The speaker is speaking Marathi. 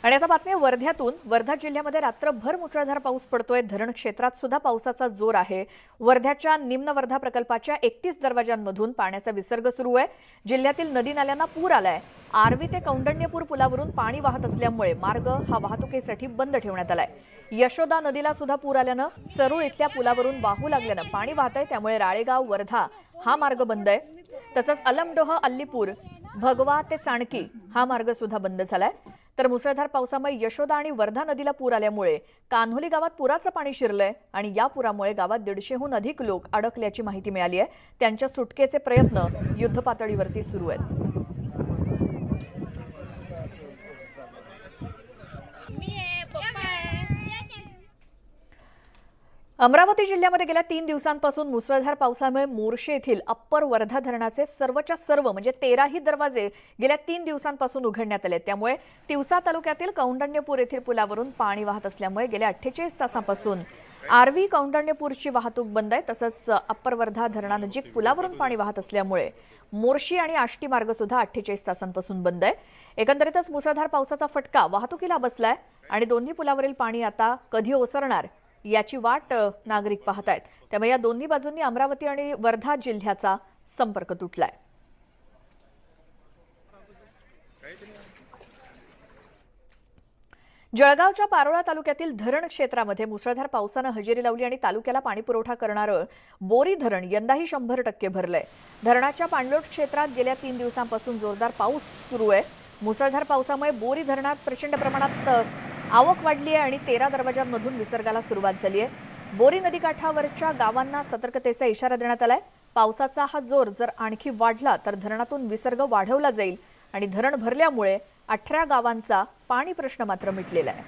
आणि आता बातमी वर्ध्यातून। वर्धा जिल्ह्यामध्ये रात्रभर मुसळधार पाऊस पडतोय। धरण क्षेत्रात सुद्धा पावसाचा जोर आहे। वर्ध्याच्या निम्न वर्धा प्रकल्पाच्या 31 दरवाजांमधून पाण्याचा विसर्ग सुरू आहे। जिल्ह्यातील नदी नाल्यांना पूर आलाय। आर्वी ते कौंडण्यपूर पुलावरून पाणी वाहत असल्यामुळे मार्ग हा वाहतुकीसाठी बंद ठेवण्यात आलाय। यशोदा नदीला सुद्धा पूर आल्यानं सरूळ इथल्या पुलावरून वाहू लागल्यानं पाणी वाहतंय, त्यामुळे राळेगाव वर्धा हा मार्ग बंद आहे। तसंच अलमडोह अल्लीपूर भगवा ते चाणकी हा मार्ग सुद्धा बंद झालाय। तर मुसळधार पावसामुळे यशोदा आणि वर्धा नदीला पूर आल्यामुळे कान्होली गावात पुराचं पाणी शिरलंय आणि या पुरामुळे गावात 150हून अधिक लोक अडकल्याची माहिती मिळाली आहे। त्यांच्या सुटकेचे प्रयत्न युद्धपातळीवरती सुरू आहेत। अमरावती जिल्ह्यामध्ये गेल्या 3 दिवसांपासून मुसळधार पावसामुळे मोर्शी येथील अप्पर वर्धा धरणाचे सर्वच्या सर्व म्हणजे 13ही दरवाजे गेल्या 3 दिवसांपासून उघडण्यात आले। त्यामुळे तिवसा तालुक्यातील कौंडण्यपूर येथील पुलावरून पाणी वाहत असल्यामुळे गेल्या 48 तासांपासून आर्वी कौंडण्यपूरची वाहतूक बंद आहे। तसंच अप्पर वर्धा धरणानजीक पुलावरून पाणी वाहत असल्यामुळे मोर्शी आणि आष्टी मार्ग सुद्धा 48 तासांपासून बंद आहे। एकंदरीतच मुसळधार पावसाचा फटका वाहतुकीला बसलाय आणि दोन्ही पुलावरील पाणी आता कधी ओसरणार याची वाट नागरिक पाहतायत। त्यामुळे या दोन्ही बाजूंनी अमरावती आणि वर्धा जिल्ह्याचा संपर्क तुटलाय। जळगावच्या पारोळा तालुक्यातील धरण क्षेत्रामध्ये मुसळधार पावसाने हजेरी लावली आणि तालुक्याला पाणीपुरवठा करणारं बोरी धरण यंदाही 100% भरलंय। धरणाच्या पाणलोट क्षेत्रात गेल्या 3 दिवसांपासून जोरदार पाऊस सुरू आहे। मुसळधार पावसामुळे बोरी धरणात प्रचंड प्रमाणात आवक वाढली आहे आणि 13 दरवाजांमधून विसर्गाला सुरुवात झाली आहे। बोरी नदीकाठावरच्या गावांना सतर्कतेचा इशारा देण्यात आलाय। पावसाचा हा जोर जर आणखी वाढला तर धरणातून विसर्ग वाढवला जाईल आणि धरण भरल्यामुळे 18 गावांचा पाणी प्रश्न मात्र मिटलेला आहे।